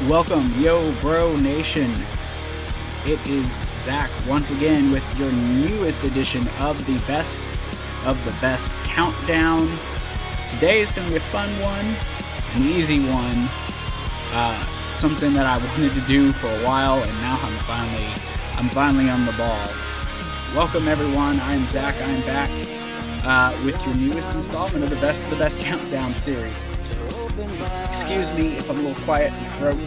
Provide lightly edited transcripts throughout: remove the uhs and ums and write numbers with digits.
Welcome, yo bro nation. It is Zach once again with your newest edition of the best countdown. Today is going to be a fun one, an easy one, something that I wanted to do for a while, and now I'm finally on the ball. Welcome everyone. I'm Zach. I'm back with your newest installment of the best countdown series. Excuse me if I'm a little quiet. My throat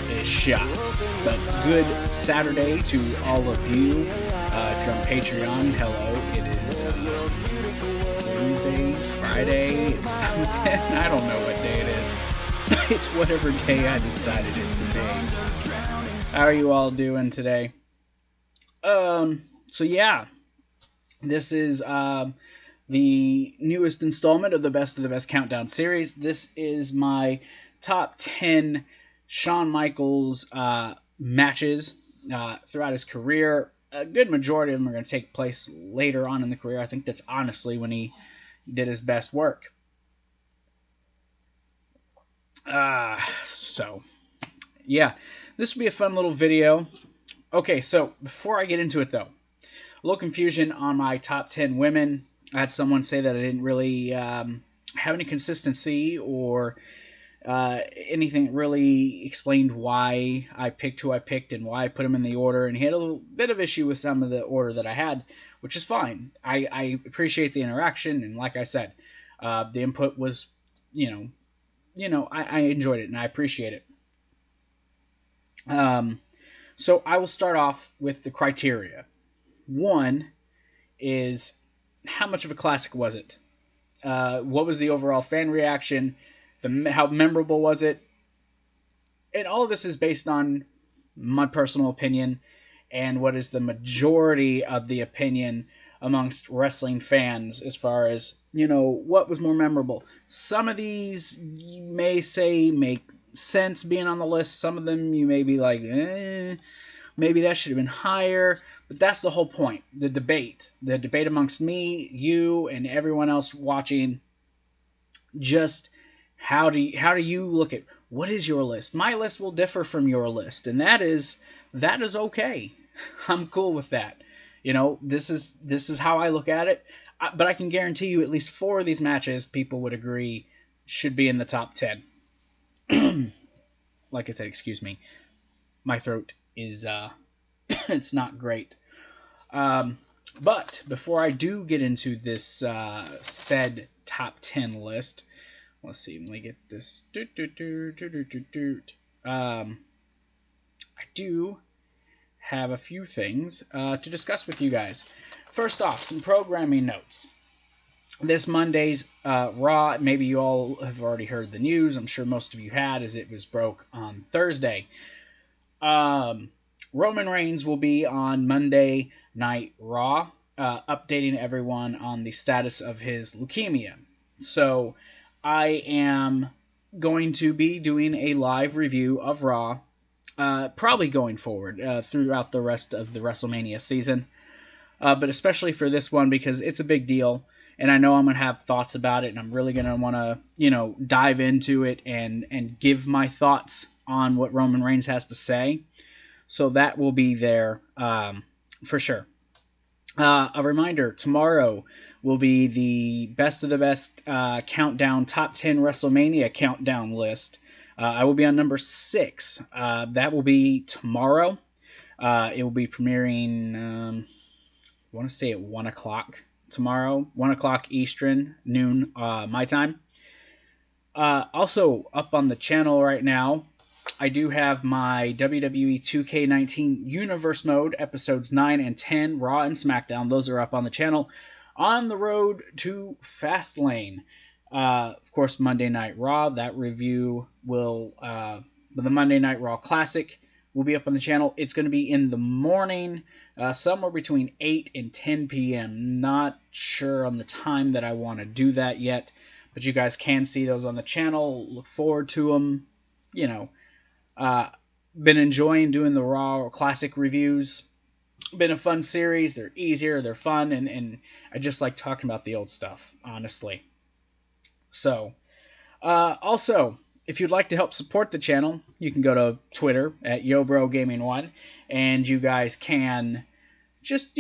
is shot. But good Saturday to all of you. If you're on Patreon, hello. It is Wednesday, Friday, it's something. I don't know what day it is. It's whatever day I decided it to be. How are you all doing today? So yeah, this is the newest installment of the best countdown series. This is my top 10 Shawn Michaels matches throughout his career. A good majority of them are going to take place later on in the career. I think that's honestly when he did his best work. So yeah, this will be a fun little video. Okay, so before I get into it though, a little confusion on my top 10 women. I had someone say that I didn't really have any consistency or anything that really explained why I picked who I picked and why I put them in the order, and he had a little bit of issue with some of the order that I had, which is fine. I appreciate the interaction, and like I said, the input was, I enjoyed it and I appreciate it. So I will start off with the criteria. One is, how much of a classic was it? What was the overall fan reaction? How memorable was it? And all of this is based on my personal opinion and what is the majority of the opinion amongst wrestling fans as far as, what was more memorable. Some of these you may say make sense being on the list. Some of them you may be like, maybe that should have been higher. But that's the whole point. The debate amongst me, you, and everyone else watching. Just how do you look at, what is your list? My list will differ from your list, and that is okay. I'm cool with that. This is how I look at it. But I can guarantee you at least 4 of these matches people would agree should be in the top 10. Like I said, excuse me. My throat is it's not great. But before I do get into this said top 10 list, let's see, let me get this. I do have a few things to discuss with you guys. First off, some programming notes. This Monday's Raw, maybe you all have already heard the news. I'm sure most of you had, as it was broke on Thursday. Roman Reigns will be on Monday Night Raw, updating everyone on the status of his leukemia. So I am going to be doing a live review of Raw, probably going forward throughout the rest of the WrestleMania season, but especially for this one because it's a big deal, and I know I'm going to have thoughts about it, and I'm really going to want to, dive into it and give my thoughts on what Roman Reigns has to say. So that will be there for sure. A reminder, tomorrow will be the best of the best countdown, top 10 WrestleMania countdown list. I will be on number 6. That will be tomorrow. It will be premiering, I want to say at 1 o'clock tomorrow. 1 o'clock Eastern, noon my time. Also, up on the channel right now, I do have my WWE 2K19 Universe Mode, episodes 9 and 10, Raw and SmackDown. Those are up on the channel. On the road to Fastlane. Of course, Monday Night Raw. That review will, the Monday Night Raw Classic will be up on the channel. It's going to be in the morning, somewhere between 8 and 10 p.m. Not sure on the time that I want to do that yet, but you guys can see those on the channel. Look forward to them. Been enjoying doing the Raw Classic reviews. Been a fun series. They're easier, they're fun, and I just like talking about the old stuff, honestly. So, also, if you'd like to help support the channel, you can go to Twitter at YoBroGaming1, and you guys can just,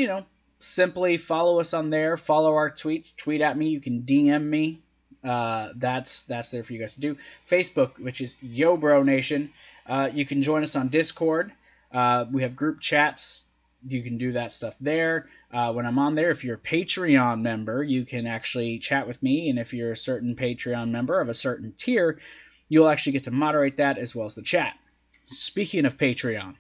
simply follow us on there, follow our tweets, tweet at me, you can DM me. That's there for you guys to do. Facebook, which is YoBroNation. You can join us on Discord. We have group chats. You can do that stuff there. When I'm on there, if you're a Patreon member, you can actually chat with me, and if you're a certain Patreon member of a certain tier, you'll actually get to moderate that as well as the chat. Speaking of Patreon,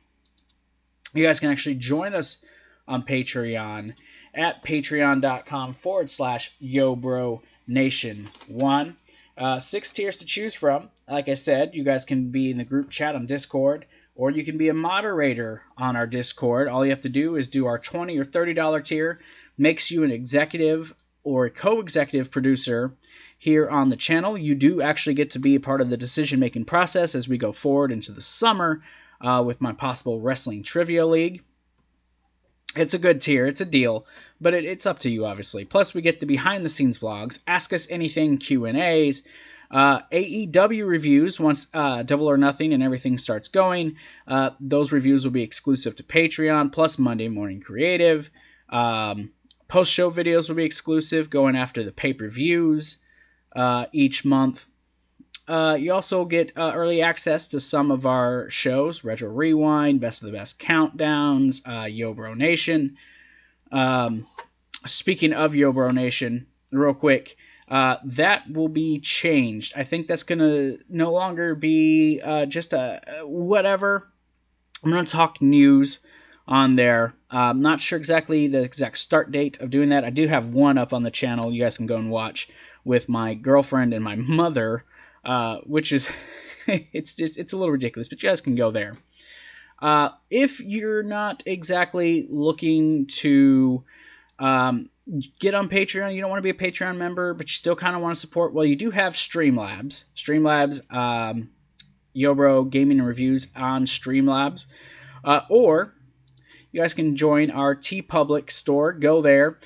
you guys can actually join us on Patreon at patreon.com/YoBroNation1. 6 tiers to choose from. Like I said, you guys can be in the group chat on Discord, or you can be a moderator on our Discord. All you have to do is do our $20 or $30 tier. Makes you an executive or a co-executive producer here on the channel. You do actually get to be a part of the decision-making process as we go forward into the summer with my possible Wrestling Trivia League. It's a good tier. It's a deal, but it's up to you, obviously. Plus, we get the behind-the-scenes vlogs, Ask Us Anything Q&As, AEW reviews once Double or Nothing and everything starts going. Those reviews will be exclusive to Patreon, plus Monday Morning Creative. Post-show videos will be exclusive, going after the pay-per-views each month. You also get early access to some of our shows, Retro Rewind, Best of the Best Countdowns, YoBro Nation. Speaking of YoBro Nation, real quick, that will be changed. I think that's going to no longer be just a whatever. I'm going to talk news on there. I'm not sure exactly the exact start date of doing that. I do have one up on the channel you guys can go and watch with my girlfriend and my mother, which is it's a little ridiculous, but you guys can go there. If you're not exactly looking to get on Patreon, you don't want to be a Patreon member, but you still kind of want to support, well, you do have StreamLabs. StreamLabs, YoBro Gaming and Reviews on StreamLabs. Or you guys can join our TeePublic store. Go there.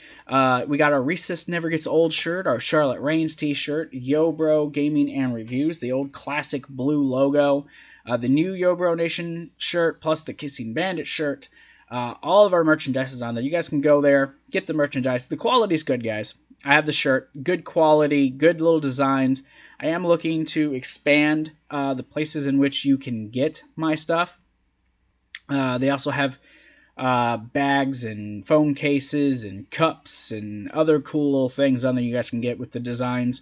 We got our Recess Never Gets Old shirt, our Charlotte Reigns t-shirt, YoBro Gaming and Reviews, the old classic blue logo, the new YoBro Nation shirt, plus the Kissing Bandit shirt. All of our merchandise is on there. You guys can go there, get the merchandise. The quality's good, guys. I have the shirt. Good quality, good little designs. I am looking to expand the places in which you can get my stuff. They also have bags and phone cases and cups and other cool little things on there you guys can get with the designs.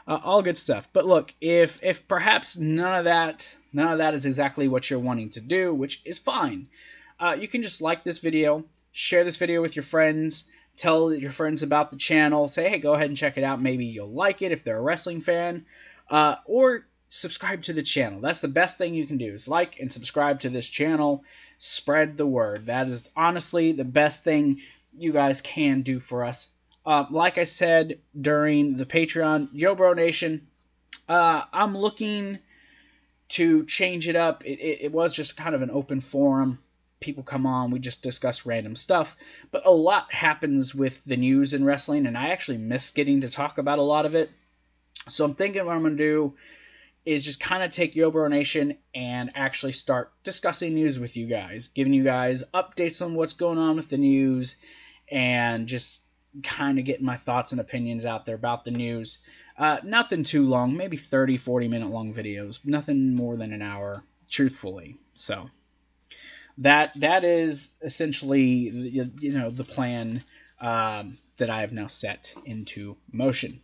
All good stuff. But look, if perhaps none of that is exactly what you're wanting to do, which is fine, you can just like this video, share this video with your friends, tell your friends about the channel, say, hey, go ahead and check it out. Maybe you'll like it if they're a wrestling fan, or subscribe to the channel. That's the best thing you can do, is like and subscribe to this channel. Spread the word. That is honestly the best thing you guys can do for us. Like I said during the Patreon, YoBro Nation, I'm looking to change it up. It was just kind of an open forum. People come on, we just discuss random stuff. But a lot happens with the news in wrestling, and I actually miss getting to talk about a lot of it. So I'm thinking what I'm going to do is just kind of take YoBro Nation and actually start discussing news with you guys, giving you guys updates on what's going on with the news, and just kind of getting my thoughts and opinions out there about the news. Nothing too long, maybe 30, 40-minute long videos, nothing more than an hour, truthfully. So that is essentially the plan that I have now set into motion.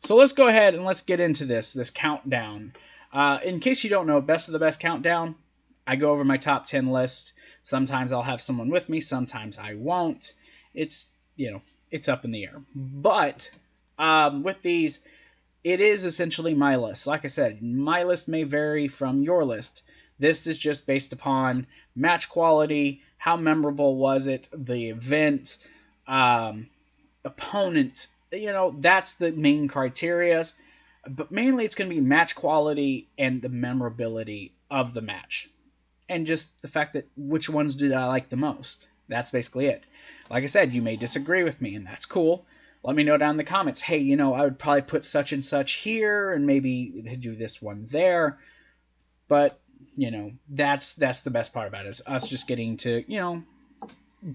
So let's go ahead and let's get into this countdown. In case you don't know, Best of the Best Countdown, I go over my top 10 list. Sometimes I'll have someone with me, sometimes I won't. It's up in the air. But with these, it is essentially my list. Like I said, my list may vary from your list. This is just based upon match quality, how memorable was it, the event, opponent. That's the main criteria. But mainly it's going to be match quality and the memorability of the match. And just the fact that which ones did I like the most. That's basically it. Like I said, you may disagree with me, and that's cool. let me know down in the comments, hey, you know, I would probably put such and such here and maybe do this one there. But, you know, that's the best part about it, is us just getting to, you know,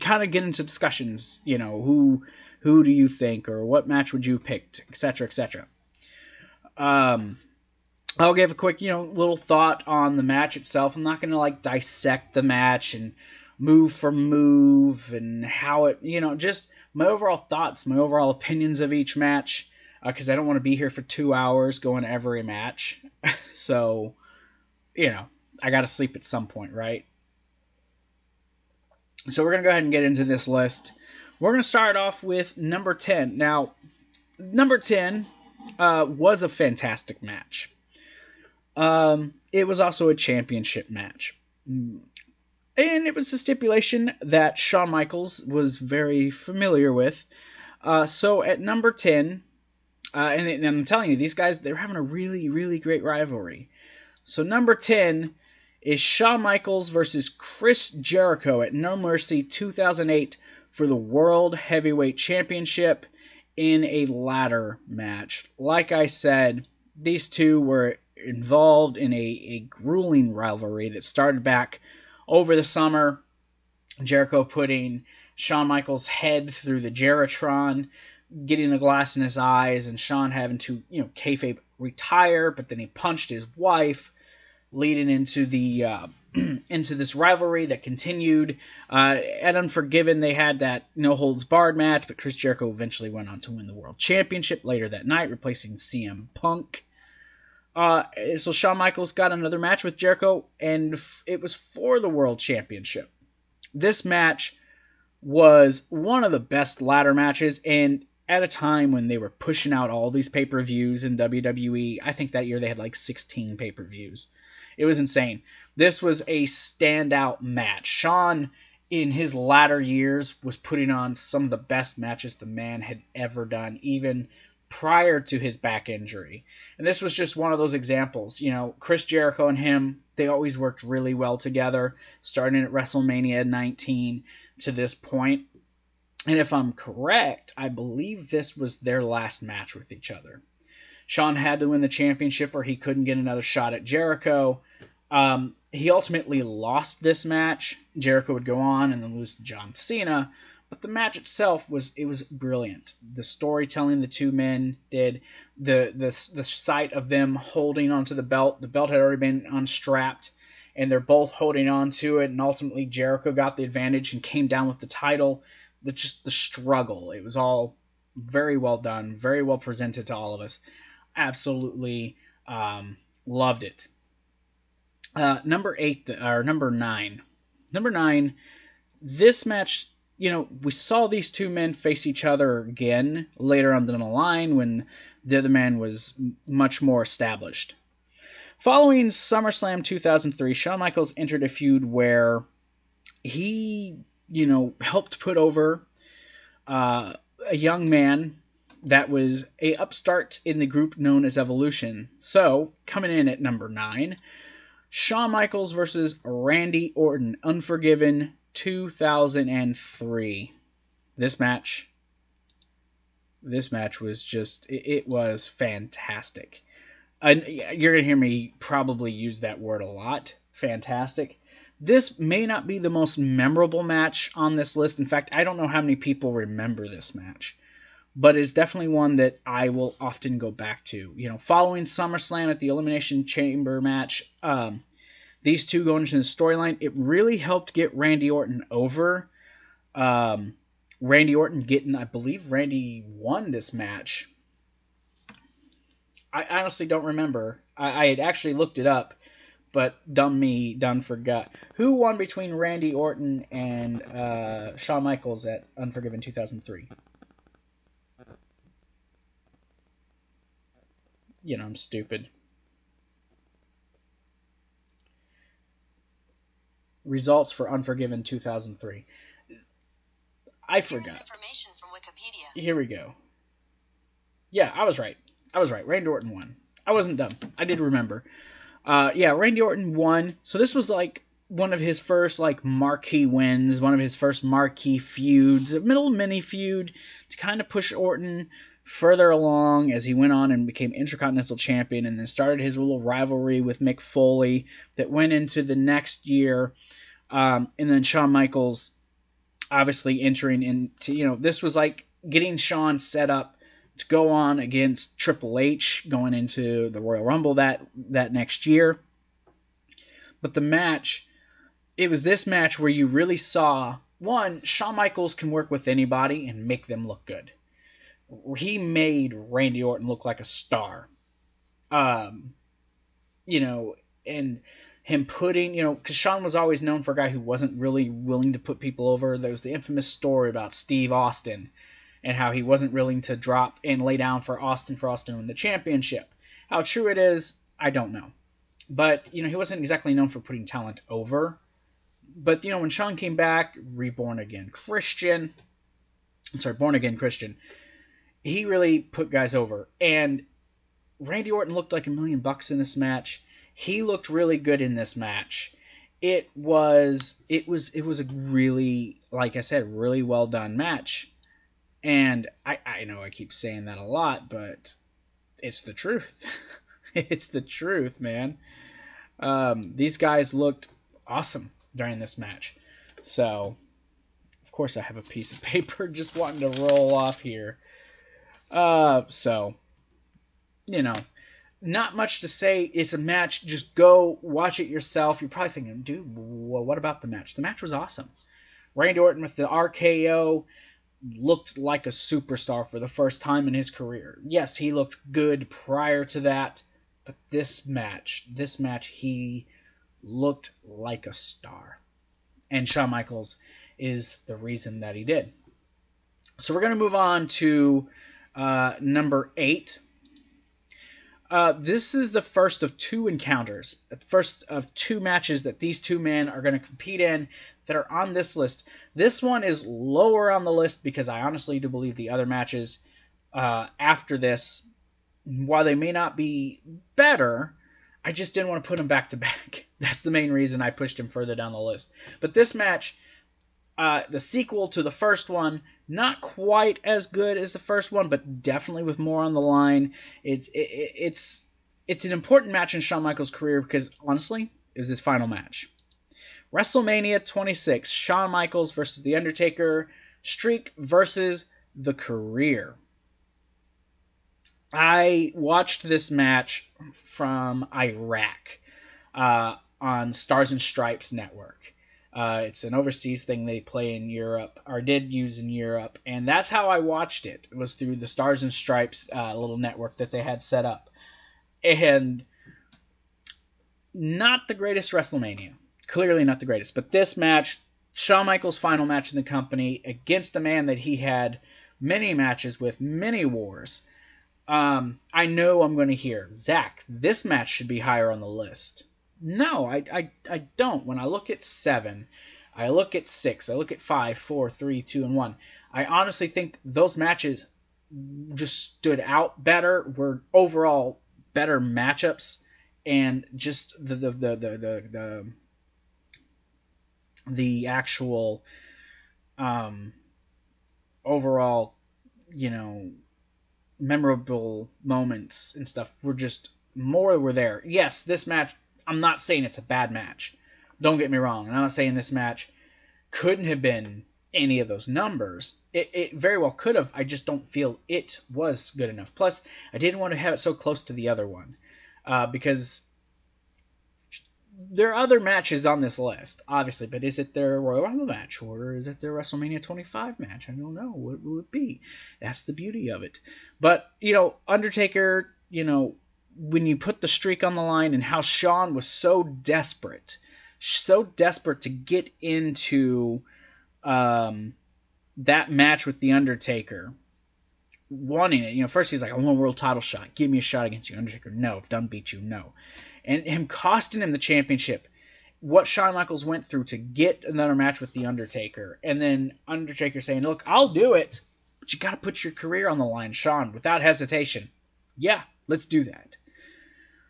kind of get into discussions, you know, who do you think, or what match would you have picked, etc., etc. I'll give a quick, you know, little thought on the match itself. I'm not going to, like, dissect the match and move for move and how it, you know, just my overall thoughts, my overall opinions of each match, because I don't want to be here for 2 hours going every match. So, you know, I got to sleep at some point, right? So we're going to go ahead and get into this list. We're going to start off with number 10. Now, number 10 was a fantastic match. It was also a championship match. And it was a stipulation that Shawn Michaels was very familiar with. So at number 10, and I'm telling you, these guys, they're having a really, really great rivalry. So number 10 is Shawn Michaels versus Chris Jericho at No Mercy 2008 for the World Heavyweight Championship in a ladder match. Like I said, these two were involved in a grueling rivalry that started back over the summer. Jericho putting Shawn Michaels' head through the Jeritron, getting the glass in his eyes, and Shawn having to, you know, kayfabe retire, but then he punched his wife, leading into the into this rivalry that continued. At Unforgiven, they had that no holds barred match, but Chris Jericho eventually went on to win the World Championship later that night, replacing CM Punk. So Shawn Michaels got another match with Jericho, and it was for the World Championship. This match was one of the best ladder matches, and at a time when they were pushing out all these pay-per-views in WWE, I think that year they had like 16 pay-per-views. It was insane. This was a standout match. Shawn, in his latter years, was putting on some of the best matches the man had ever done, even prior to his back injury. And this was just one of those examples. You know, Chris Jericho and him, they always worked really well together, starting at WrestleMania 19 to this point. And if I'm correct, I believe this was their last match with each other. Shawn had to win the championship or he couldn't get another shot at Jericho. He ultimately lost this match. Jericho would go on and then lose to John Cena. But the match itself was brilliant. The storytelling the two men did, the sight of them holding onto the belt had already been unstrapped, and they're both holding on to it, and ultimately Jericho got the advantage and came down with the title. Just the struggle. It was all very well done, very well presented to all of us. Absolutely loved it. Number 9. Number 9, this match, you know, we saw these two men face each other again later on down the line when the other man was much more established. Following SummerSlam 2003, Shawn Michaels entered a feud where he, you know, helped put over a young man that was a upstart in the group known as Evolution. So, coming in at number 9, Shawn Michaels versus Randy Orton, Unforgiven 2003. This match was just, it was fantastic. And you're going to hear me probably use that word a lot, fantastic. This may not be the most memorable match on this list. In fact, I don't know how many people remember this match, but it's definitely one that I will often go back to. You know, following SummerSlam at the Elimination Chamber match, these two going into the storyline, it really helped get Randy Orton over. Randy Orton getting, I believe Randy won this match. I honestly don't remember. I had actually looked it up, but done forgot. Who won between Randy Orton and Shawn Michaels at Unforgiven 2003? You know, I'm stupid. Results for Unforgiven 2003. I forgot. Information from Wikipedia. Here we go. Yeah, I was right. Randy Orton won. I wasn't dumb. I did remember. Yeah, Randy Orton won. So this was like one of his first like marquee wins, one of his first marquee feuds, a middle mini feud to kind of push Orton further along as he went on and became Intercontinental Champion, and then started his little rivalry with Mick Foley that went into the next year, and then Shawn Michaels obviously entering into, this was like getting Shawn set up to go on against Triple H going into the Royal Rumble that next year. But the match, it was this match where you really saw, one, Shawn Michaels can work with anybody and make them look good. He made Randy Orton look like a star. And him putting, because Shawn was always known for a guy who wasn't really willing to put people over. There was the infamous story about Steve Austin and how he wasn't willing to drop and lay down for Austin to win the championship. How true it is, I don't know. But, he wasn't exactly known for putting talent over. But, when Shawn came back, Born Again Christian, he really put guys over. And Randy Orton looked like $1 million in this match. He looked really good in this match. It was a really, like I said, really well done match. And I know I keep saying that a lot, but it's the truth. It's the truth, man. These guys looked awesome during this match. So, of course, I have a piece of paper just wanting to roll off here. Not much to say. It's a match. Just go watch it yourself. You're probably thinking, dude, well, what about the match? The match was awesome. Randy Orton with the RKO looked like a superstar for the first time in his career. Yes, he looked good prior to that, but this match, he looked like a star. And Shawn Michaels is the reason that he did. So we're going to move on to number 8. This is the first of 2 encounters, the first of 2 matches that these 2 men are going to compete in that are on this list. This one is lower on the list because I honestly do believe the other matches after this, while they may not be better, I just didn't want to put them back to back. That's the main reason I pushed him further down the list. But this match, the sequel to the first one, not quite as good as the first one, but definitely with more on the line. It's an important match in Shawn Michaels' career because, honestly, it was his final match. WrestleMania 26, Shawn Michaels versus The Undertaker, streak versus the career. I watched this match from Iraq on Stars and Stripes Network. It's an overseas thing they play in Europe, or did use in Europe, and that's how I watched it. It was through the Stars and Stripes little network that they had set up. And not the greatest WrestleMania. Clearly not the greatest. But this match, Shawn Michaels' final match in the company against a man that he had many matches with, many wars. I know I'm going to hear, Zach, this match should be higher on the list. No, I don't. When I look at 7, I look at 6, I look at 5, 4, 3, 2, and 1. I honestly think those matches just stood out better, were overall better matchups, and just the actual overall, memorable moments and stuff were there. Yes, this match, I'm not saying it's a bad match. Don't get me wrong. I'm not saying this match couldn't have been any of those numbers. It very well could have. I just don't feel it was good enough. Plus, I didn't want to have it so close to the other one because there are other matches on this list, obviously, but is it their Royal Rumble match or is it their WrestleMania 25 match? I don't know. What will it be? That's the beauty of it. But, Undertaker, when you put the streak on the line and how Shawn was so desperate to get into that match with The Undertaker, wanting it. First he's like, I want a world title shot. Give me a shot against you, Undertaker. No, if done beat you, no. And him costing him the championship. What Shawn Michaels went through to get another match with The Undertaker. And then Undertaker saying, look, I'll do it, but you got to put your career on the line, Shawn, without hesitation. Yeah, let's do that.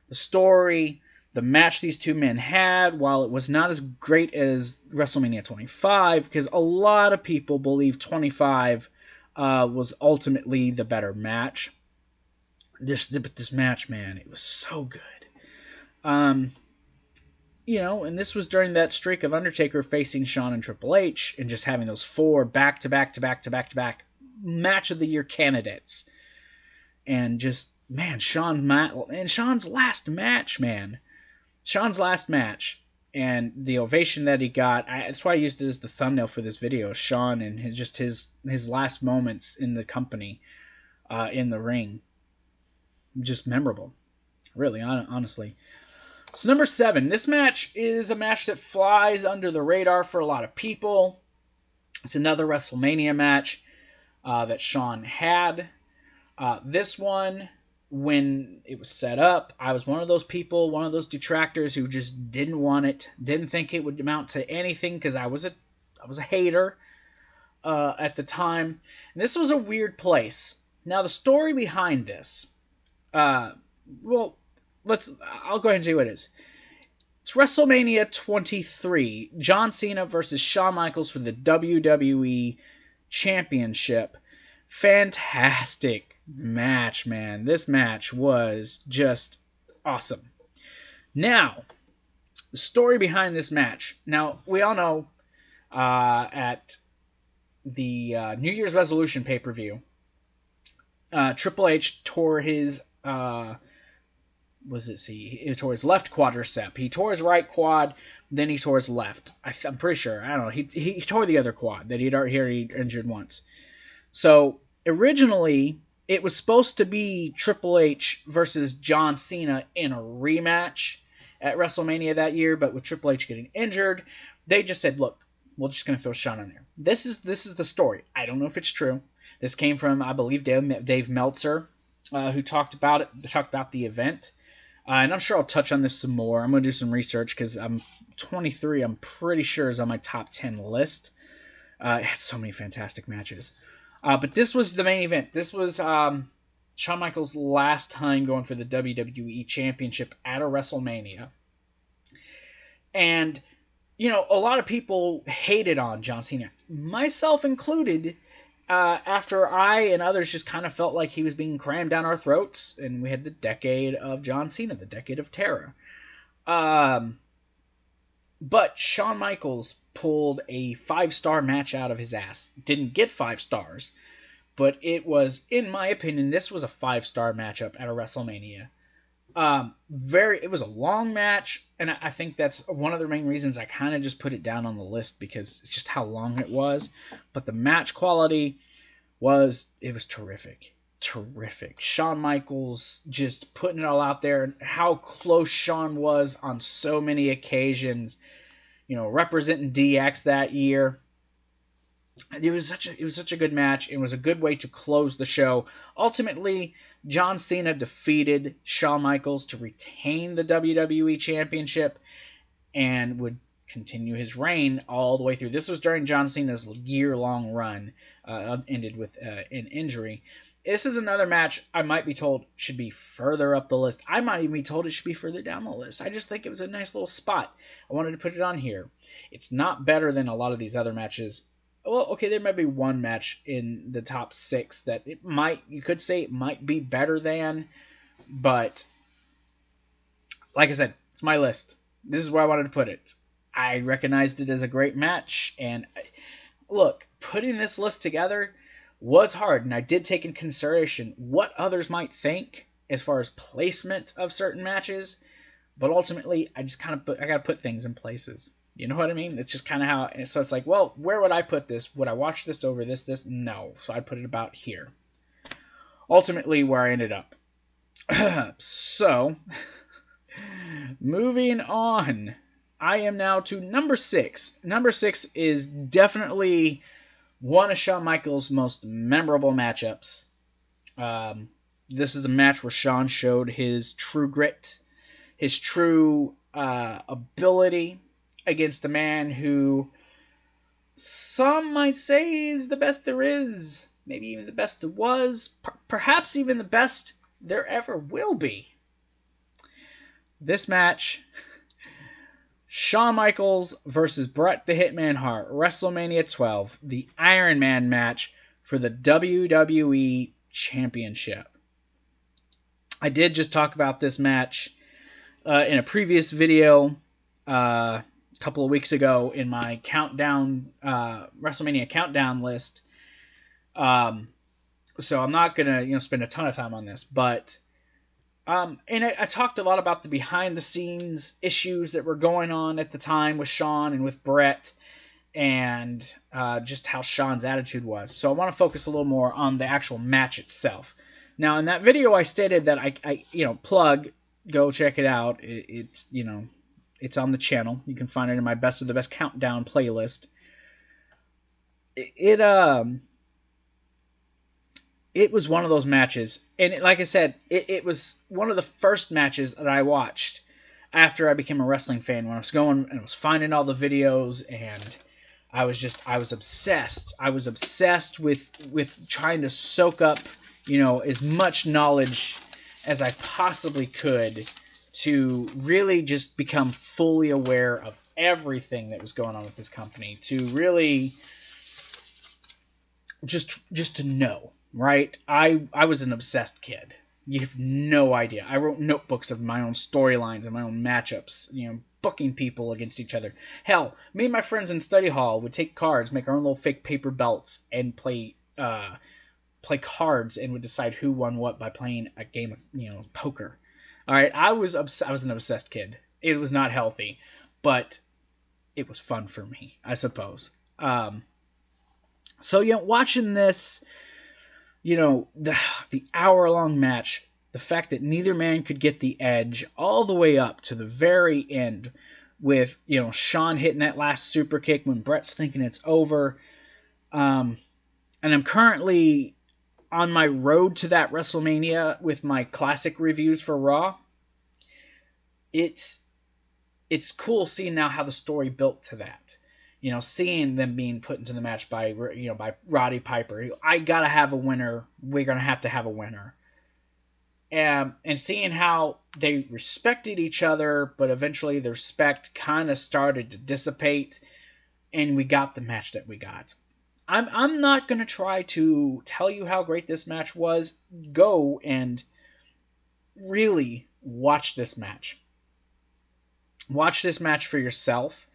The story, the match these two men had, while it was not as great as WrestleMania 25, because a lot of people believe 25 was ultimately the better match. This match, man, it was so good. And this was during that streak of Undertaker facing Shawn and Triple H, and just having those 4 back-to-back match of the year candidates. And just, man, Shawn's last match, man. Shawn's last match, and the ovation that he got. That's why I used it as the thumbnail for this video. Shawn and his last moments in the company, in the ring, just memorable, really, honestly. So number 7, this match is a match that flies under the radar for a lot of people. It's another WrestleMania match that Shawn had. This one, when it was set up, I was one of those people, one of those detractors who just didn't want it, didn't think it would amount to anything, because I was a hater at the time. And this was a weird place. Now, the story behind this, I'll go ahead and tell you what it is. It's WrestleMania 23, John Cena versus Shawn Michaels for the WWE Championship. Fantastic match, man. This match was just awesome. Now, the story behind this match. Now, we all know at the New Year's Resolution pay-per-view, Triple H tore his he tore his left quadricep. He tore his right quad, then he tore his left. I'm pretty sure. I don't know. He tore the other quad that he'd already injured once. So originally, it was supposed to be Triple H versus John Cena in a rematch at WrestleMania that year, but with Triple H getting injured, they just said, "Look, we're just going to throw Shawn in there." This is the story. I don't know if it's true. This came from, I believe, Dave Meltzer, who talked about the event. And I'm sure I'll touch on this some more. I'm going to do some research because 23, I'm pretty sure, is on my top 10 list. It had so many fantastic matches. But this was the main event. This was Shawn Michaels' last time going for the WWE Championship at a WrestleMania. And, a lot of people hated on John Cena, myself included, after I and others just kind of felt like he was being crammed down our throats, and we had the decade of John Cena, the decade of terror. But Shawn Michaels pulled a 5-star match out of his ass. Didn't get 5 stars, but it was, in my opinion, this was a 5-star matchup at a WrestleMania. It was a long match, and I think that's one of the main reasons I kind of just put it down on the list, because it's just how long it was. But the match quality was terrific. Terrific. Shawn Michaels just putting it all out there, and how close Shawn was on so many occasions, representing DX that year. It was such a good match. It was a good way to close the show. Ultimately, John Cena defeated Shawn Michaels to retain the WWE Championship and would continue his reign all the way through. This was during John Cena's year-long run, ended with an injury. This is another match I might be told should be further up the list. I might even be told it should be further down the list. I just think it was a nice little spot. I wanted to put it on here. It's not better than a lot of these other matches. Well, okay, there might be one match in the top 6 that you could say it might be better than, but like I said, it's my list. This is where I wanted to put it. I recognized it as a great match, and look, putting this list together was hard, and I did take in consideration what others might think as far as placement of certain matches, but ultimately, I got to put things in places. You know what I mean? It's just kind of how... So it's like, well, where would I put this? Would I watch this over this? No. So I'd put it about here. Ultimately, where I ended up. So, moving on. I am now to number 6. Number 6 is definitely one of Shawn Michaels' most memorable matchups. This is a match where Shawn showed his true grit, his true ability against a man who some might say is the best there is, maybe even the best there was, perhaps even the best there ever will be. this match, Shawn Michaels versus Bret the Hitman Hart, WrestleMania 12, the Iron Man match for the WWE Championship. I did just talk about this match in a previous video a couple of weeks ago in my countdown WrestleMania countdown list. So I'm not gonna spend a ton of time on this, but and I talked a lot about the behind the scenes issues that were going on at the time with Shawn and with Bret, and just how Shawn's attitude was. So I want to focus a little more on the actual match itself. Now, in that video, I stated that I plug, go check it out. It's on the channel. You can find it in my Best of the Best Countdown playlist. It was one of those matches, and like I said, it was one of the first matches that I watched after I became a wrestling fan. When I was going and I was finding all the videos, and I was obsessed. I was obsessed with trying to soak up as much knowledge as I possibly could to really just become fully aware of everything that was going on with this company, to really just to know, right? I was an obsessed kid. You have no idea. I wrote notebooks of my own storylines and my own matchups, booking people against each other. Hell, me and my friends in study hall would take cards, make our own little fake paper belts, and play cards, and would decide who won what by playing a game of poker. All right, I was an obsessed kid. It was not healthy, but it was fun for me, I suppose. So watching this, the hour-long match, the fact that neither man could get the edge all the way up to the very end, with Shawn hitting that last super kick when Bret's thinking it's over, and I'm currently on my road to that WrestleMania with my classic reviews for Raw. It's cool seeing now how the story built to that. Seeing them being put into the match by Roddy Piper. I gotta have a winner. We're gonna have to have a winner. And seeing how they respected each other, but eventually the respect kind of started to dissipate, and we got the match that we got. I'm not going to try to tell you how great this match was. Go and really watch this match. Watch this match for yourself,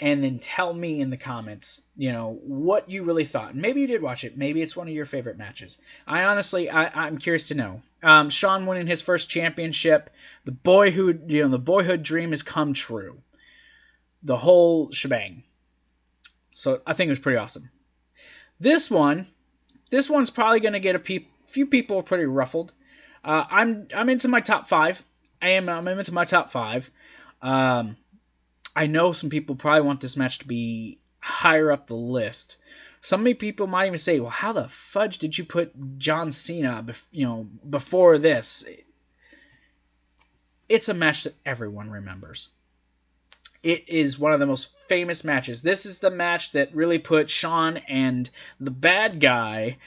and then tell me in the comments, what you really thought. Maybe you did watch it. Maybe it's one of your favorite matches. I'm curious to know. Shawn winning his first championship. The boyhood dream has come true. The whole shebang. So I think it was pretty awesome. This one's probably going to get a few people pretty ruffled. I'm into my top 5. I'm into my top 5. I know some people probably want this match to be higher up the list. Some people might even say, well, how the fudge did you put John Cena before this? It's a match that everyone remembers. It is one of the most famous matches. This is the match that really put Shawn and the bad guy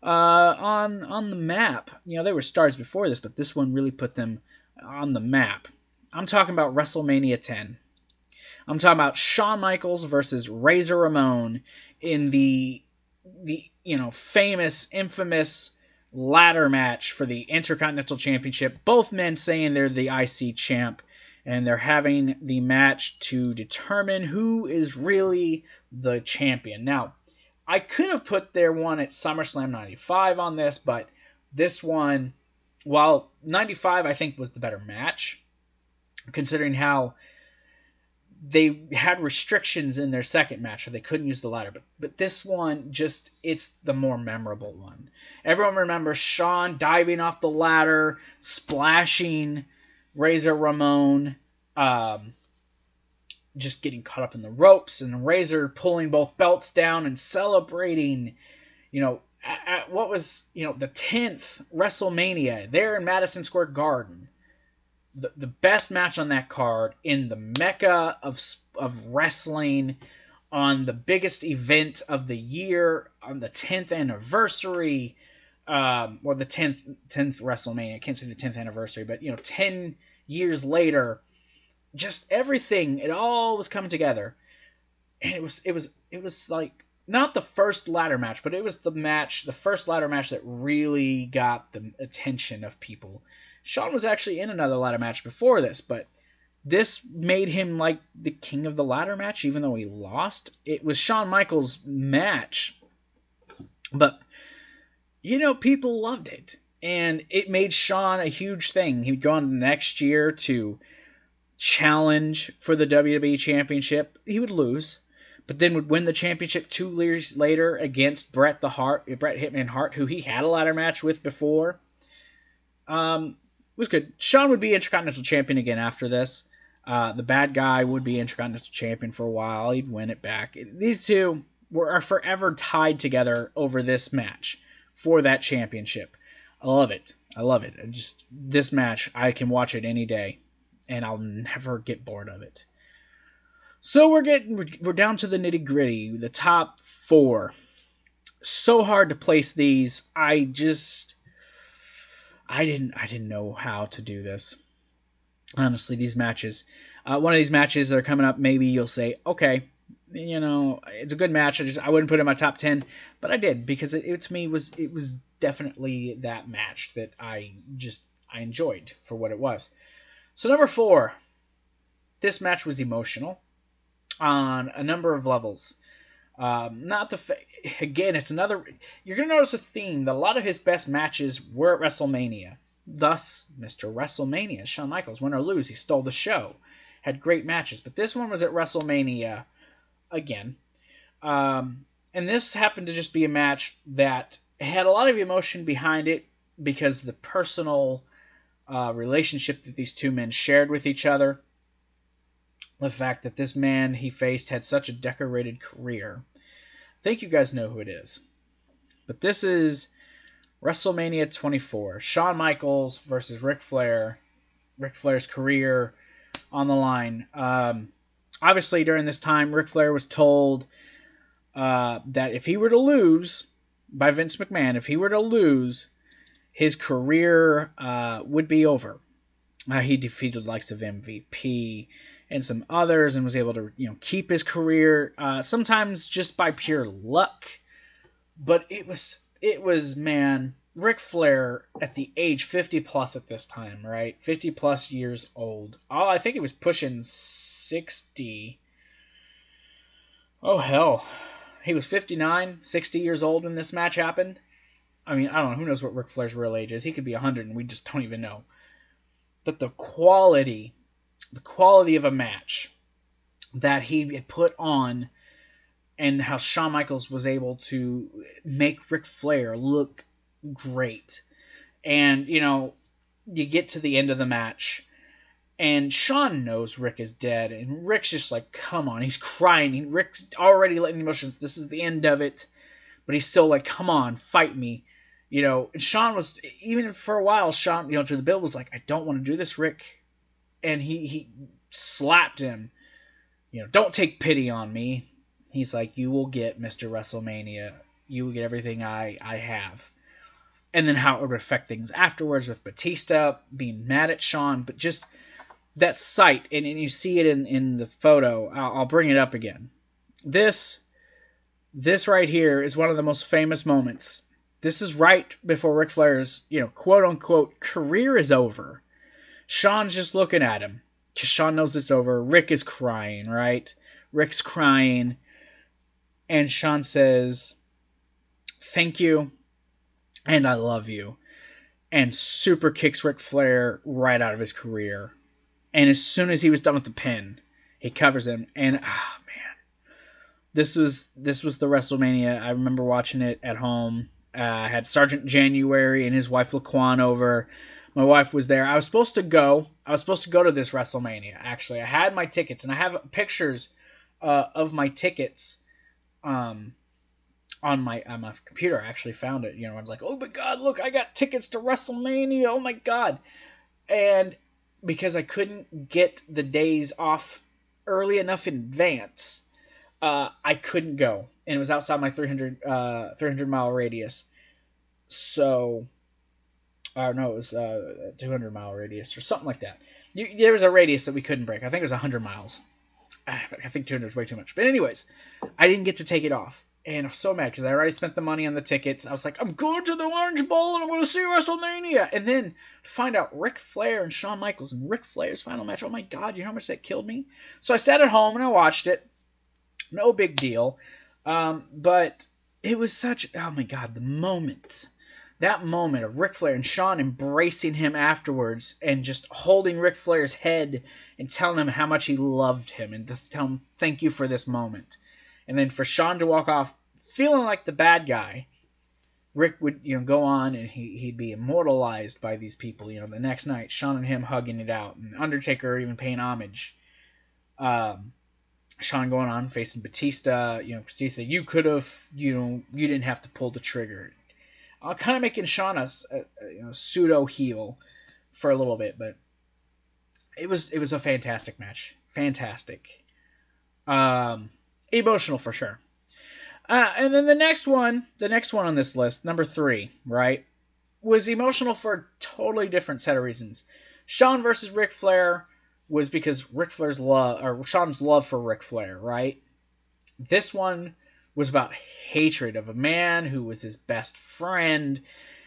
on the map. They were stars before this, but this one really put them on the map. I'm talking about WrestleMania 10. I'm talking about Shawn Michaels versus Razor Ramon in the famous, infamous ladder match for the Intercontinental Championship. Both men saying they're the IC champ, and they're having the match to determine who is really the champion. Now, I could have put their one at SummerSlam 95 on this, but this one, while 95 I think was the better match, considering how they had restrictions in their second match, so they couldn't use the ladder. But this one, it's the more memorable one. Everyone remembers Shawn diving off the ladder, splashing Razor Ramon, just getting caught up in the ropes, and Razor pulling both belts down and celebrating, at what was, the 10th WrestleMania there in Madison Square Garden. The best match on that card in the mecca of wrestling, on the biggest event of the year, on the 10th anniversary, or the 10th WrestleMania. I can't say the 10th anniversary, but 10 years later, just everything, it all was coming together. And it was like, not the first ladder match, but it was the first ladder match that really got the attention of people. Shawn was actually in another ladder match before this, but this made him like the king of the ladder match, even though he lost. It was Shawn Michaels' match, but people loved it, and it made Shawn a huge thing. He'd go on the next year to challenge for the WWE Championship. He would lose, but then would win the championship 2 years later against Bret Hitman Hart, who he had a ladder match with before. It was good. Shawn would be Intercontinental Champion again after this. The bad guy would be Intercontinental Champion for a while. He'd win it back. These two are forever tied together over this match for that championship. I love it. This match, I can watch it any day, and I'll never get bored of it. So we're down to the nitty gritty, the top 4. So hard to place these. I didn't know how to do this. Honestly, these matches, one of these matches that are coming up, maybe you'll say, okay, it's a good match. I wouldn't put it in my top 10, but I did, because it to me was definitely that match that I enjoyed for what it was. So number 4, this match was emotional on a number of levels. Again, it's another. You're gonna notice a theme that a lot of his best matches were at WrestleMania. Thus, Mr. WrestleMania, Shawn Michaels, win or lose, he stole the show. Had great matches, but this one was at WrestleMania again. And this happened to just be a match that had a lot of emotion behind it because the personal relationship that these two men shared with each other. The fact that this man he faced had such a decorated career. I think you guys know who it is. But this is WrestleMania 24. Shawn Michaels versus Ric Flair. Ric Flair's career on the line. Obviously, during this time, Ric Flair was told that if he were to lose, by Vince McMahon, if he were to lose, his career would be over. He defeated the likes of MVP and some others and was able to keep his career, sometimes just by pure luck. But it was man, Ric Flair at the age 50 plus at this time, right? 50 plus years old. Oh, I think he was pushing 60. Oh, hell. He was 59, 60 years old when this match happened. I mean, I don't know. Who knows what Ric Flair's real age is? He could be 100 and we just don't even know. But the quality of a match that he had put on and how Shawn Michaels was able to make Ric Flair look great. And, you get to the end of the match and Shawn knows Rick is dead and Rick's just like, come on, he's crying. Rick's already letting emotions. This is the end of it. But he's still like, come on, fight me. And Shawn was, even for a while, Shawn, to the bill was like, I don't want to do this, Rick. And he slapped him. Don't take pity on me. He's like, you will get Mr. WrestleMania. You will get everything I have. And then how it would affect things afterwards with Batista being mad at Shawn. But just that sight, and you see it in the photo. I'll bring it up again. This right here is one of the most famous moments. This is right before Ric Flair's, quote-unquote career is over. Shawn's just looking at him because Shawn knows it's over. Rick is crying, right? Rick's crying. And Shawn says, thank you, and I love you. And super kicks Ric Flair right out of his career. And as soon as he was done with the pin, he covers him. And, man. This was the WrestleMania. I remember watching it at home. I had Sergeant January and his wife LaQuan over. My wife was there. I was supposed to go to this WrestleMania, actually. I had my tickets, and I have pictures of my tickets on my computer. I actually found it. I was like, oh my God, look, I got tickets to WrestleMania. Oh my God. And because I couldn't get the days off early enough in advance, I couldn't go. And it was outside my 300-mile radius. So, no, it was a 200-mile radius or something like that. there was a radius that we couldn't break. I think it was 100 miles. I think 200 is way too much. But anyways, I didn't get to take it off. And I was so mad because I already spent the money on the tickets. I was like, I'm going to the Orange Bowl and I'm going to see WrestleMania. And then to find out Ric Flair and Shawn Michaels and Ric Flair's final match. Oh my God, you know how much that killed me? So I sat at home and I watched it. No big deal. But it was such, oh my God, the moment. That moment of Ric Flair and Shawn embracing him afterwards and just holding Ric Flair's head and telling him how much he loved him and to tell him thank you for this moment. And then for Shawn to walk off feeling like the bad guy, Rick would go on and he'd be immortalized by these people. The next night, Shawn and him hugging it out, and Undertaker even paying homage. Shawn going on facing Batista. Batista, you could have, you didn't have to pull the trigger. Kind of making Shawn a pseudo heel for a little bit, but it was a fantastic match. Fantastic. Emotional for sure. And then the next one on this list, number 3, right, was emotional for a totally different set of reasons. Shawn versus Ric Flair was because Shawn's love for Ric Flair, right? This one was about hatred of a man who was his best friend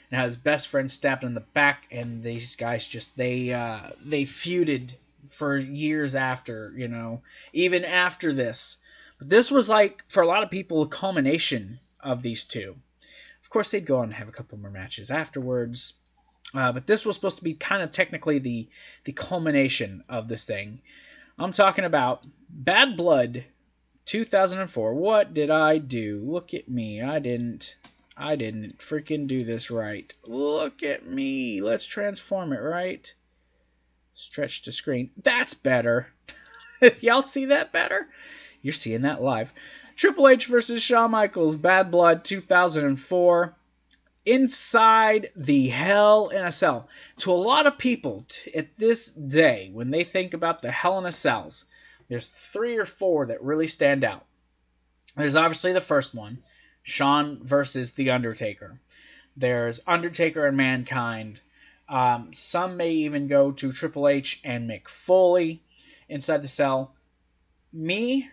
and how his best friend stabbed him in the back, and these guys just they feuded for years after, even after this. But this was like, for a lot of people, a culmination of these two. Of course, they'd go on and have a couple more matches afterwards, but this was supposed to be kind of technically the culmination of this thing. I'm talking about Bad Blood 2004. What did I do? Look at me. I didn't freaking do this right. Look at me. Let's transform it, right? Stretch to screen. That's better. Y'all see that better? You're seeing that live. Triple H versus Shawn Michaels, Bad Blood 2004. Inside the Hell in a Cell. To a lot of people at this day, when they think about the Hell in a Cells, there's 3 or 4 that really stand out. There's obviously the first one, Shawn versus The Undertaker. There's Undertaker and Mankind. Some may even go to Triple H and Mick Foley inside the cell. Me,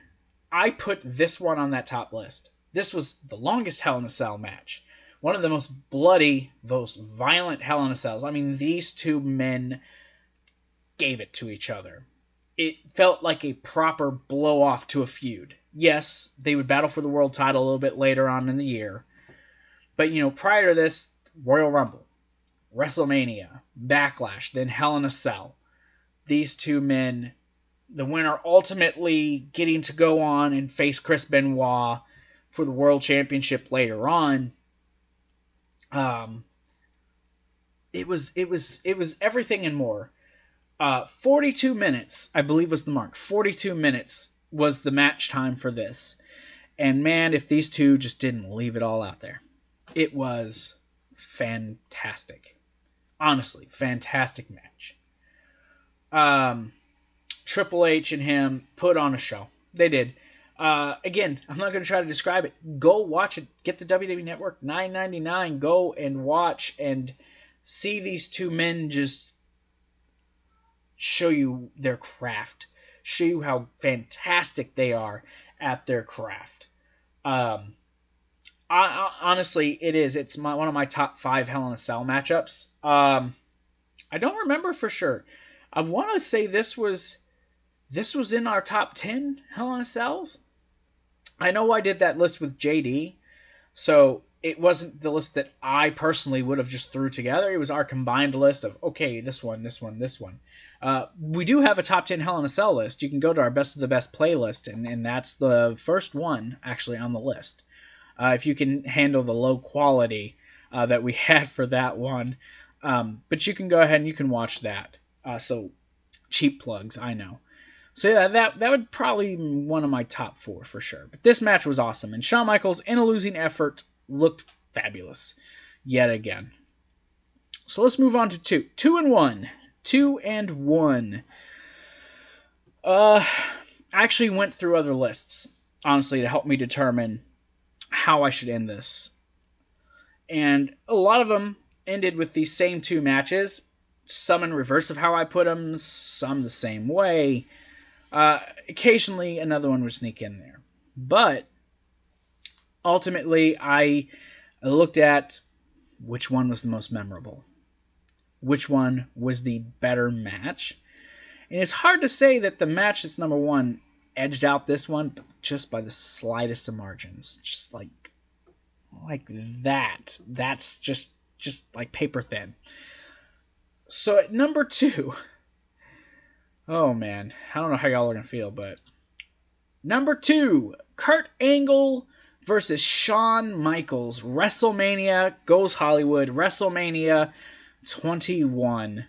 I put this one on that top list. This was the longest Hell in a Cell match. One of the most bloody, most violent Hell in a Cells. I mean, these two men gave it to each other. It felt like a proper blow-off to a feud. Yes, they would battle for the world title a little bit later on in the year. But, prior to this, Royal Rumble, WrestleMania, Backlash, then Hell in a Cell. These two men, the winner ultimately getting to go on and face Chris Benoit for the World Championship later on. It was everything and more. 42 minutes, I believe, was the mark. 42 minutes was the match time for this. And man, if these two just didn't leave it all out there. It was fantastic. Honestly, fantastic match. Triple H and him put on a show. They did. Again, I'm not going to try to describe it. Go watch it. Get the WWE Network, $9.99. Go and watch and see these two men just show you their craft. Show you how fantastic they are at their craft. Honestly, it is. It's one of my top 5 Hell in a Cell matchups. I don't remember for sure. I want to say this was in our top 10 Hell in a Cells. I know I did that list with JD, so it wasn't the list that I personally would have just threw together. It was our combined list of, okay, this one, this one, this one. We do have a top 10 Hell in a Cell list. You can go to our Best of the Best playlist, and that's the first one actually on the list. If you can handle the low quality that we had for that one. But you can go ahead and you can watch that. So cheap plugs, I know. So yeah, that would probably be one of my top 4 for sure. But this match was awesome, and Shawn Michaels, in a losing effort, looked fabulous yet again. So let's move on to 2. 2 and 1. 2 and 1. I actually went through other lists, honestly, to help me determine how I should end this. And a lot of them ended with these same 2 matches. some in reverse of how I put them, some the same way. Occasionally, another one would sneak in there. But ultimately, I looked at which one was the most memorable. Which one was the better match. And it's hard to say that the match that's number one edged out this one just by the slightest of margins. Just like that. That's just like paper thin. So at number 2, oh man, I don't know how y'all are going to feel, but number 2, Kurt Angle versus Shawn Michaels. WrestleMania goes Hollywood. WrestleMania 21.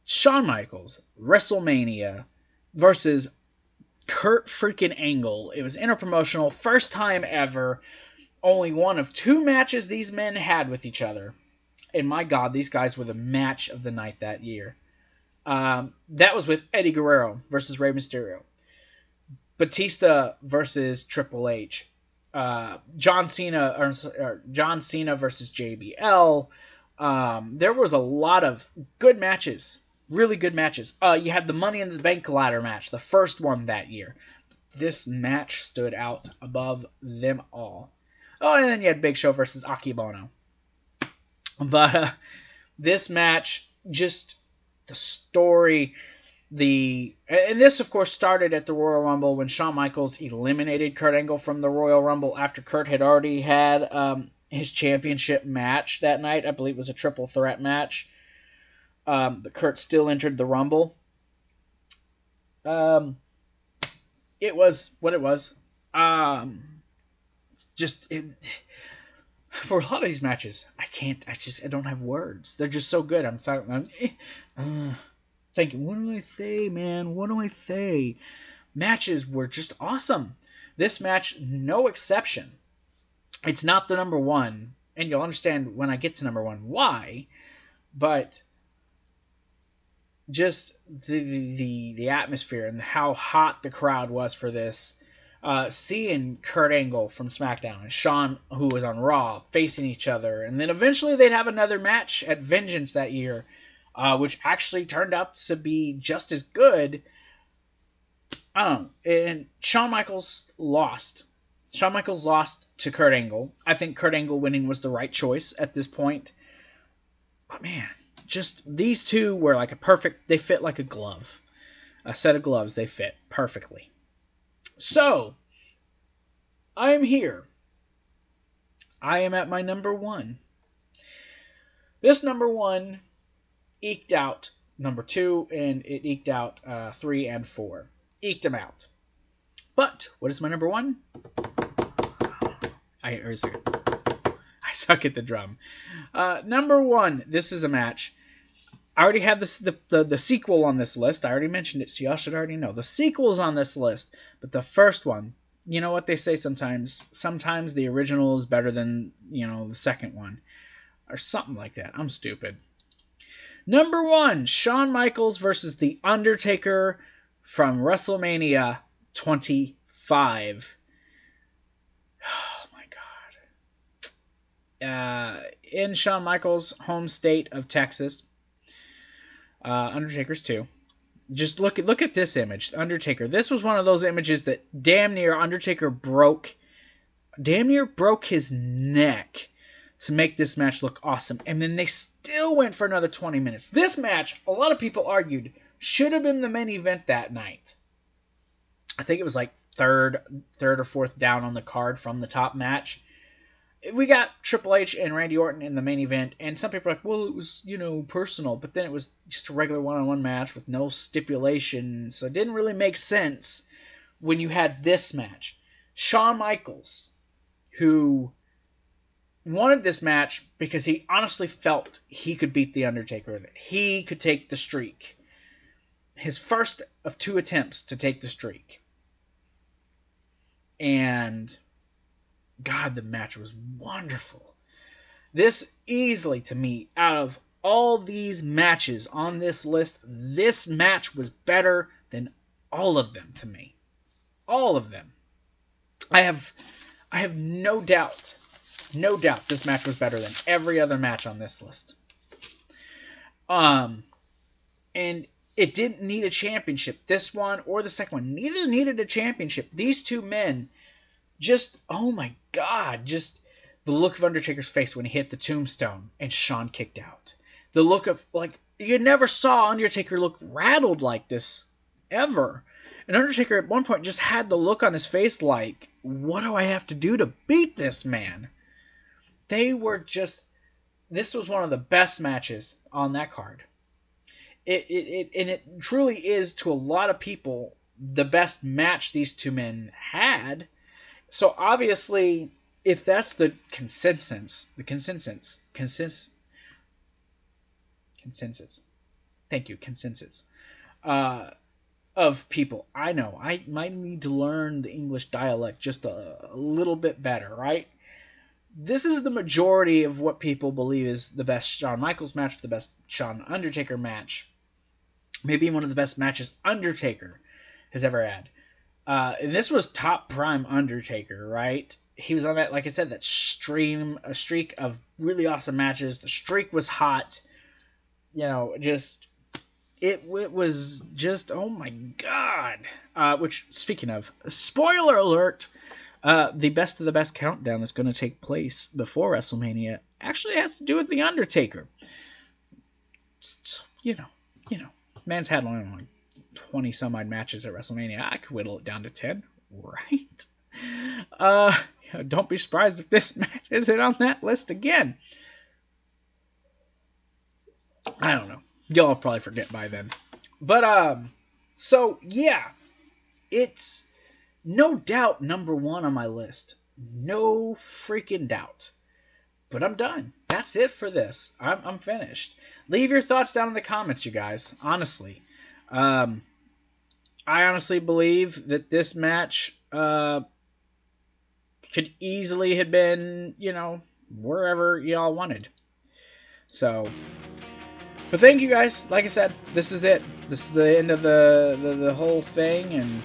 Shawn Michaels, WrestleMania versus Kurt freaking Angle. It was interpromotional, first time ever. Only one of 2 matches these men had with each other. And my God, these guys were the match of the night that year. That was with Eddie Guerrero versus Rey Mysterio. Batista versus Triple H. John Cena versus JBL. There was a lot of good matches. Really good matches. You had the Money in the Bank ladder match, the first one that year. This match stood out above them all. Oh, and then you had Big Show versus Akebono. But this match, just the story, and this, of course, started at the Royal Rumble when Shawn Michaels eliminated Kurt Angle from the Royal Rumble after Kurt had already had his championship match that night. I believe it was a triple threat match. But Kurt still entered the Rumble. It was what it was. For a lot of these matches, I don't have words. They're just so good. I'm thinking, what do I say, man? What do I say? Matches were just awesome. This match, no exception. It's not the number one, and you'll understand when I get to number one why. But just the atmosphere and how hot the crowd was for this. Seeing Kurt Angle from SmackDown and Shawn, who was on Raw, facing each other. And then eventually they'd have another match at Vengeance that year, which actually turned out to be just as good. And Shawn Michaels lost. Shawn Michaels lost to Kurt Angle. I think Kurt Angle winning was the right choice at this point. But man, just these two were like they fit like a glove. A set of gloves, they fit perfectly. So, I am here. I am at my number 1. This number 1 eked out number 2, and it eked out 3 and 4. Eked them out. But, what is my number 1? I suck at the drum. Number 1, this is a match. I already have the sequel on this list. I already mentioned it, so y'all should already know. The sequel's on this list, but the first one, you know what they say sometimes? Sometimes the original is better than, the second one. Or something like that. I'm stupid. Number 1, Shawn Michaels versus The Undertaker from WrestleMania 25. Oh, my God. In Shawn Michaels' home state of Texas. Undertaker's too. Just look at this image, Undertaker. This was one of those images that damn near Undertaker broke his neck to make this match look awesome. And then they still went for another 20 minutes. This match, a lot of people argued, should have been the main event that night. I think it was like third or fourth down on the card from the top match. We got Triple H and Randy Orton in the main event, and some people are like, well, it was, personal, but then it was just a regular one-on-one match with no stipulation, so it didn't really make sense when you had this match. Shawn Michaels, who wanted this match because he honestly felt he could beat The Undertaker, that he could take the streak. His first of 2 attempts to take the streak. And God, the match was wonderful. This easily, to me, out of all these matches on this list, this match was better than all of them to me. All of them. I have no doubt this match was better than every other match on this list. And it didn't need a championship. This one or the second one, neither needed a championship. These two men just, oh my God, just the look of Undertaker's face when he hit the tombstone and Shawn kicked out. The look of, like, you never saw Undertaker look rattled like this ever. And Undertaker at one point just had the look on his face like, what do I have to do to beat this man? They were just, this was one of the best matches on that card. It truly is, to a lot of people, the best match these two men had. So obviously, if that's the consensus. Thank you, consensus. Of people. I know, I might need to learn the English dialect just a little bit better, right? This is the majority of what people believe is the best Shawn Michaels match, the best Shawn Undertaker match. Maybe one of the best matches Undertaker has ever had. And this was top prime Undertaker, right? He was on that, like I said, that streak of really awesome matches. The streak was hot. You know, just, it was just, oh my God. Which, speaking of, spoiler alert, the best of the best countdown that's going to take place before WrestleMania actually has to do with The Undertaker. You know. Man's had only like 20 some odd matches at WrestleMania. I could whittle it down to 10, right? Don't be surprised if this match isn't on that list again. I don't know. Y'all probably forget by then. But, so, yeah. It's no doubt number one on my list. No freaking doubt. But I'm done. That's it for this. I'm finished. Leave your thoughts down in the comments, you guys. Honestly. I honestly believe that this match could easily have been, you know, wherever y'all wanted. So, but thank you guys. Like I said, this is it. This is the end of the whole thing. And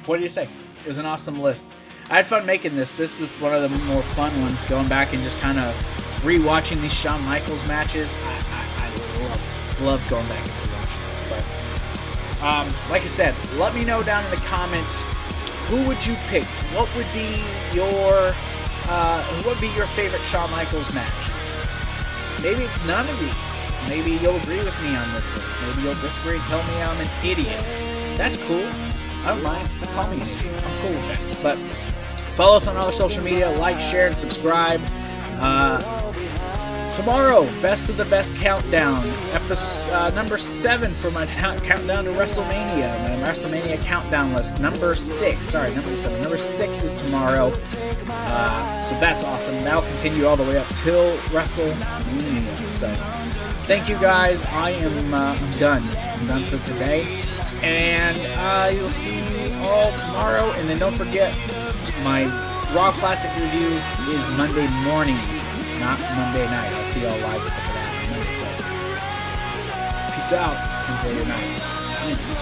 what do you say? It was an awesome list. I had fun making this. This was one of the more fun ones, going back and just kind of rewatching these Shawn Michaels matches. I love going back and rewatching this. But like I said, let me know down in the comments, who would you pick? What would be your favorite Shawn Michaels matches? Maybe it's none of these. Maybe you'll agree with me on this list. Maybe you'll disagree and tell me I'm an idiot. That's cool. I don't mind. Call me an idiot. I'm cool with that. But follow us on all social media. Like, share, and subscribe. Tomorrow, Best of the Best Countdown. Episode number 7 for my countdown to WrestleMania. My WrestleMania countdown list. Number 6. Sorry, number 7. Number 6 is tomorrow. So that's awesome. That'll continue all the way up till WrestleMania. So thank you guys. I am done. I'm done for today. And you'll see you all tomorrow. And then don't forget, my Raw Classic review is Monday morning, not Monday night. I'll see y'all live with that on Monday. So peace out. Enjoy your night. Peace.